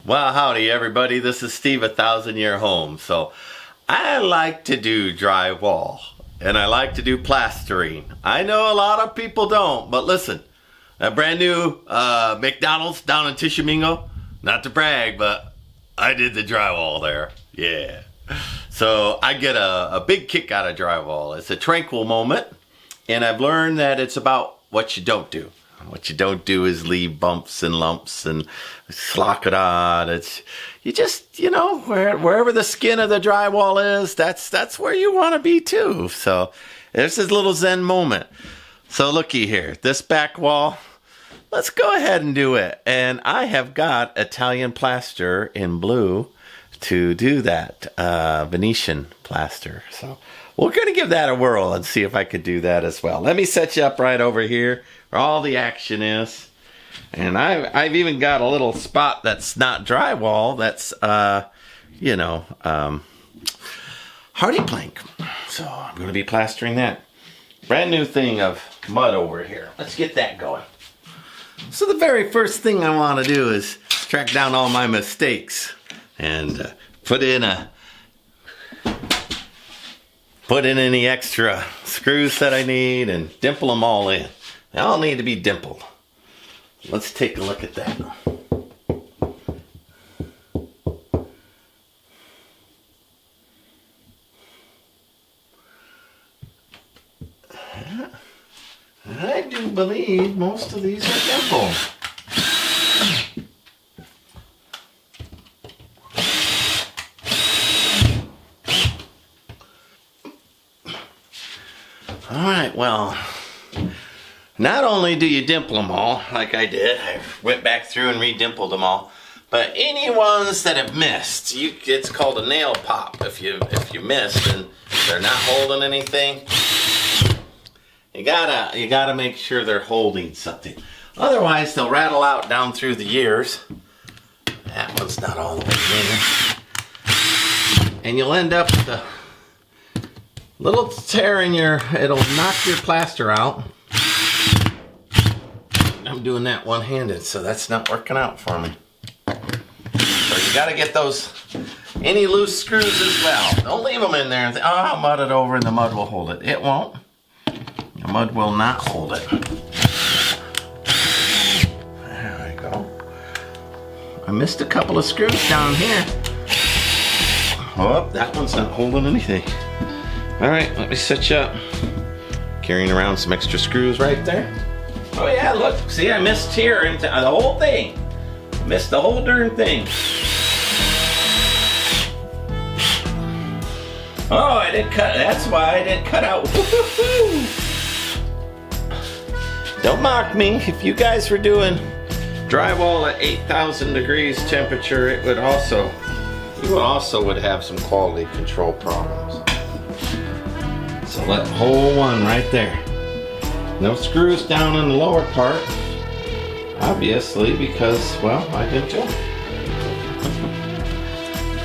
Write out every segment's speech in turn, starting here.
Well, howdy everybody, this is Steve, A Thousand Year Home. So, I like to do drywall, and I like to do plastering. I know a lot of people don't, but listen, that brand new McDonald's down in Tishomingo, not to brag, but I did the drywall there, yeah. So, I get a big kick out of drywall. It's a tranquil moment, and I've learned that it's about what you don't do. What you don't do is leave bumps and lumps and slock it on. It's, you just, wherever the skin of the drywall is, that's where you want to be too. So there's this little Zen moment. So looky here, this back wall, let's go ahead and do it. And I have got Italian plaster in blue to do that, Venetian plaster. So we're going to give that a whirl and see if I could do that as well. Let me set you up right over here where all the action is. And I've even got a little spot that's not drywall. That's, hardy plank. So I'm going to be plastering that. Brand new thing of mud over here. Let's get that going. So the very first thing I want to do is track down all my mistakes and put in any extra screws that I need and dimple them all in. They all need to be dimpled. Let's take a look at that. I do believe most of these are dimpled. Alright, well, not only do you dimple them all, like I did, I went back through and re-dimpled them all, but any ones that have missed, it's called a nail pop. If you missed and they're not holding anything, you gotta make sure they're holding something. Otherwise, they'll rattle out down through the years. That one's not all the way in. And you'll end up with a little tear in it'll knock your plaster out. I'm doing that one-handed, so that's not working out for me. So you gotta get any loose screws as well. Don't leave them in there and think, oh, I'll mud it over and the mud will hold it. It won't. The mud will not hold it. There we go. I missed a couple of screws down here. Oh, that one's not holding anything. All right, let me set you up. Carrying around some extra screws right there. Oh yeah, look, see, I missed here into the whole thing. Missed the whole darn thing. Oh, I didn't cut, that's why I didn't cut out. Don't mock me. If you guys were doing drywall at 8,000 degrees temperature, you would also have some quality control problems. So that whole one right there. No screws down in the lower part, obviously, because, well, I did too.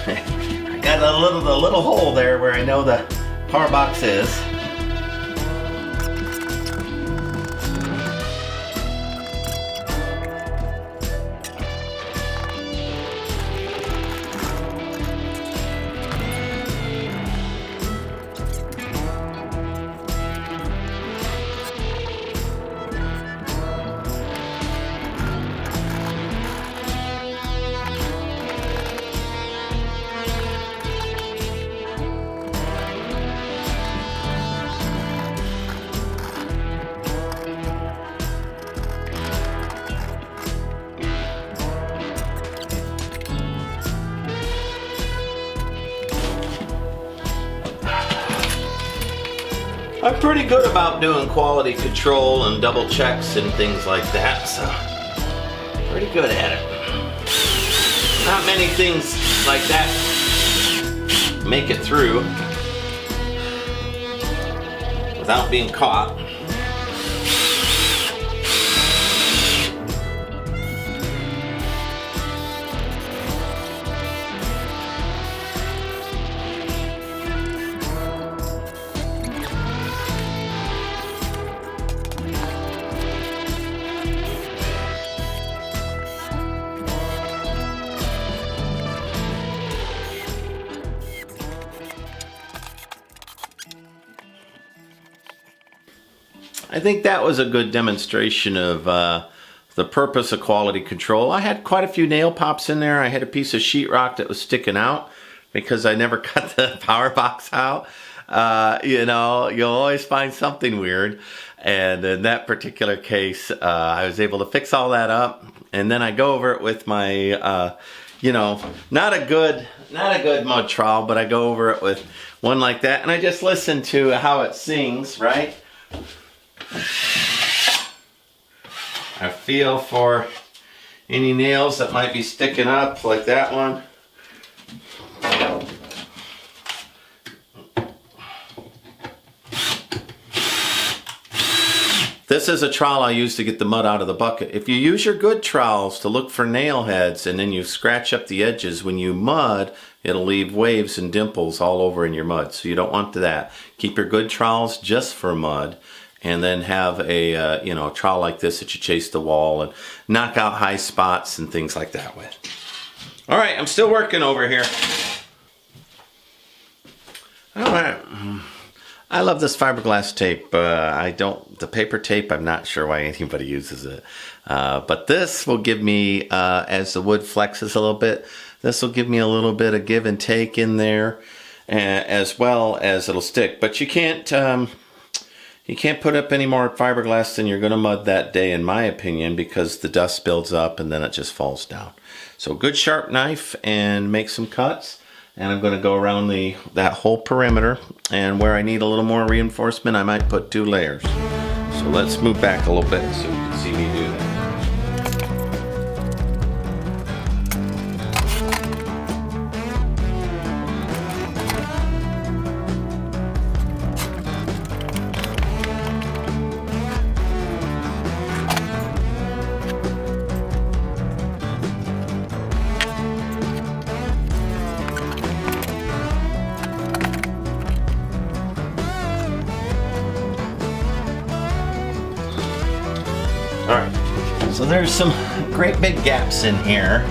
I got the little hole there where I know the power box is. I'm pretty good about doing quality control and double checks and things like that, so pretty good at it. Not many things like that make it through without being caught. I think that was a good demonstration of the purpose of quality control. I had quite a few nail pops in there. I had a piece of sheetrock that was sticking out because I never cut the power box out. You know, you'll always find something weird. And in that particular case, I was able to fix all that up. And then I go over it with my, you know, not a good mud trowel, but I go over it with one like that. And I just listen to how it sings, right? I feel for any nails that might be sticking up, like that one. This is a trowel I use to get the mud out of the bucket. If you use your good trowels to look for nail heads and then you scratch up the edges, when you mud, it'll leave waves and dimples all over in your mud. So you don't want that. Keep your good trowels just for mud, and then have a you know, trowel like this that you chase the wall and knock out high spots and things like that with. All right, I'm still working over here. All right. I love this fiberglass tape. The paper tape, I'm not sure why anybody uses it. But this will give me, as the wood flexes a little bit, this will give me a little bit of give and take in there, as well as it'll stick. But you can't put up any more fiberglass than you're going to mud that day, in my opinion, because the dust builds up and then it just falls down. So good sharp knife and make some cuts. And I'm going to go around that whole perimeter, and where I need a little more reinforcement, I might put 2 layers. So let's move back a little bit so you can see me do that. Alright, so there's some great big gaps in here,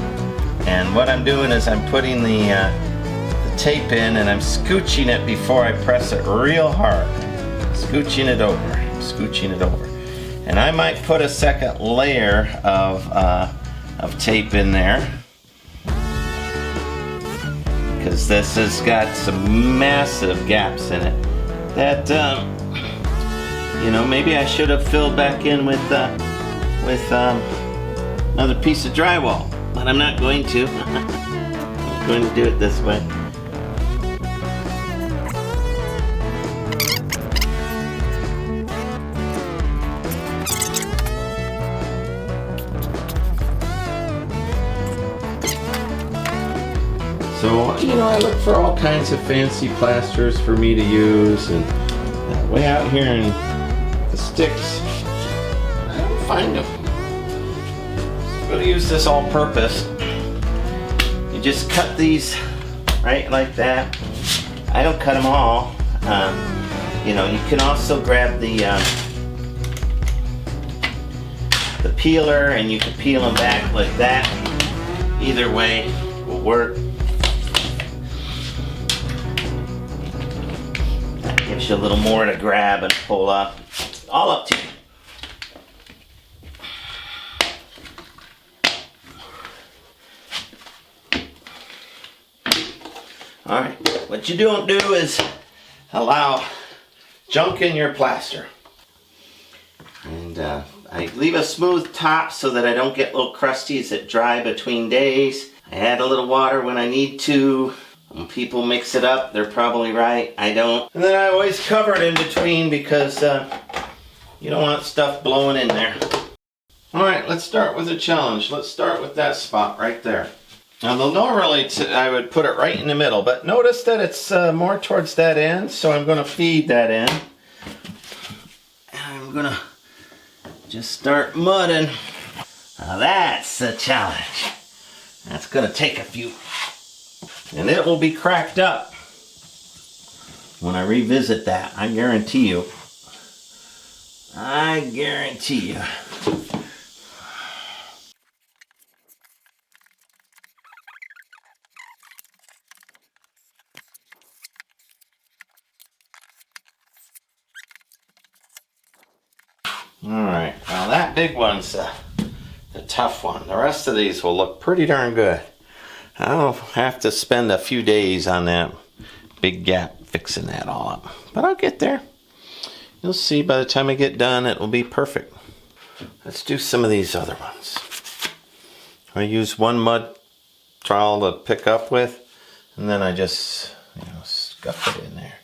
and what I'm doing is I'm putting the tape in and I'm scooching it before I press it real hard. Scooching it over. And I might put a second layer of tape in there, because this has got some massive gaps in it that, you know, maybe I should have filled back in with another piece of drywall, but I'm not going to. I'm going to do it this way. So, you know, I look for all kinds of fancy plasters for me to use, and way out here in the sticks, I don't find them. I'm going to use this all-purpose. You just cut these right like that. I don't cut them all. You know, you can also grab the peeler, and you can peel them back like that. Either way will work. That gives you a little more to grab and pull up. All up to you. Alright, what you don't do is allow junk in your plaster. And I leave a smooth top so that I don't get little crusties that dry between days. I add a little water when I need to. When people mix it up, they're probably right. I don't. And then I always cover it in between, because you don't want stuff blowing in there. Alright, let's start with a challenge. Let's start with that spot right there. Now, normally I would put it right in the middle, but notice that it's more towards that end, so I'm going to feed that in. And I'm going to just start mudding. Now that's a challenge. That's going to take a few. And it will be cracked up when I revisit that, I guarantee you. I guarantee you. Alright, now that big one's the tough one. The rest of these will look pretty darn good. I'll have to spend a few days on that big gap fixing that all up. But I'll get there. You'll see by the time I get done it will be perfect. Let's do some of these other ones. I use one mud trowel to pick up with, and then I just scuff it in there.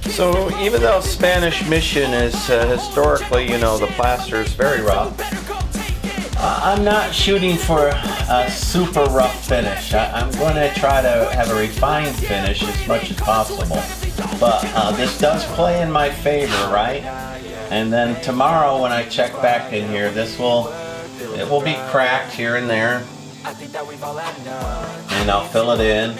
So even though Spanish Mission is historically, the plaster is very rough, I'm not shooting for a super rough finish. I'm going to try to have a refined finish as much as possible. But this does play in my favor, right? And then tomorrow when I check back in here, it will be cracked here and there. And I'll fill it in.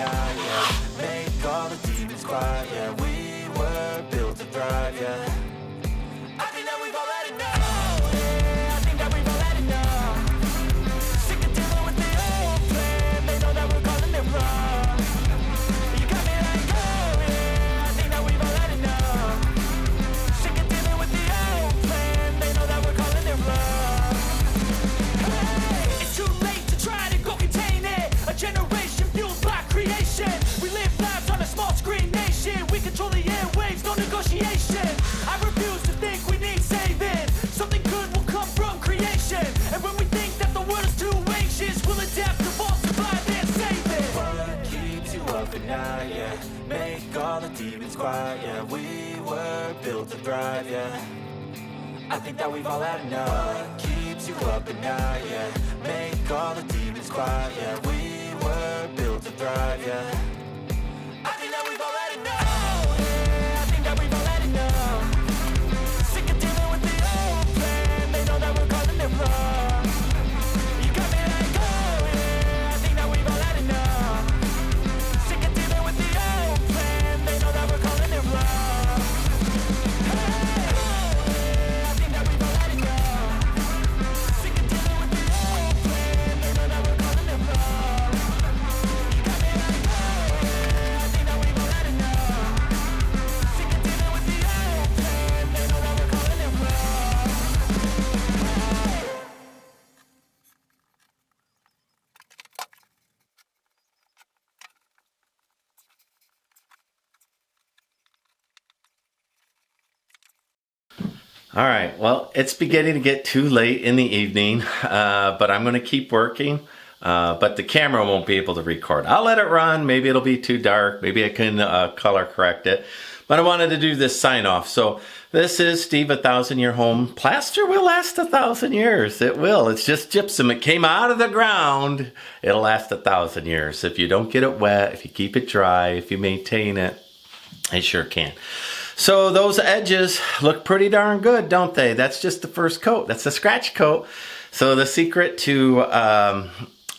I think that we've all had enough. Keeps you up at night, yeah. Make all the demons quiet, yeah. We were built to thrive, yeah. I think that we've all had enough. Yeah, I think that we've all had enough. Sick of dealing with the old plan. They know that we're calling it wrong. You got me like, oh yeah. I think that we've all had enough. Sick of dealing with the old plan. They know that we're calling it wrong. All right, well, it's beginning to get too late in the evening, but I'm going to keep working, but the camera won't be able to record. I'll let it run. Maybe it'll be too dark. Maybe I can color correct it, but I wanted to do this sign off. So this is Steve, 1,000-Year Home. Plaster will last 1,000 years. It will. It's just gypsum. It came out of the ground. It'll last 1,000 years. If you don't get it wet, if you keep it dry, if you maintain it, it sure can. So those edges look pretty darn good, don't they? That's just the first coat. That's the scratch coat. So the secret to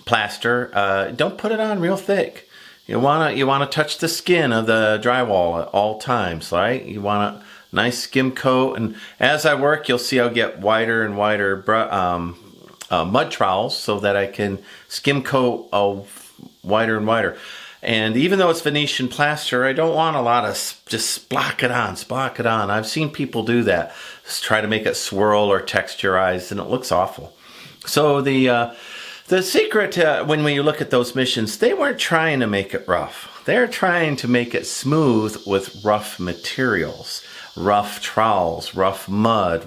plaster, don't put it on real thick. You wanna touch the skin of the drywall at all times, right? You want a nice skim coat. And as I work, you'll see I'll get wider and wider mud trowels so that I can skim coat wider and wider. And even though it's Venetian plaster, I don't want a lot of just splack it on. I've seen people do that. Just try to make it swirl or texturize, and it looks awful. So the secret, when you look at those missions, they weren't trying to make it rough. They're trying to make it smooth with rough materials. Rough trowels, rough mud,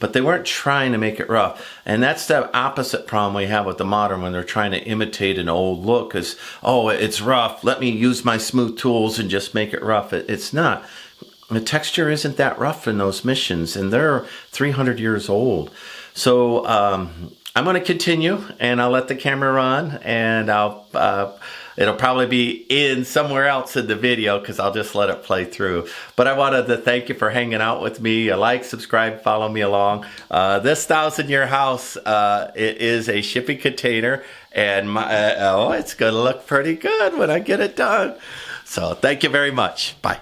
but they weren't trying to make it rough. And that's the opposite problem we have with the modern when they're trying to imitate an old look is, oh, it's rough. Let me use my smooth tools and just make it rough. It's not. The texture isn't that rough in those missions, and they're 300 years old. So I'm going to continue, and I'll let the camera run, and It'll probably be in somewhere else in the video because I'll just let it play through. But I wanted to thank you for hanging out with me. Like, subscribe, follow me along. This 1,000-year house, it is a shipping container, and it's going to look pretty good when I get it done. So thank you very much. Bye.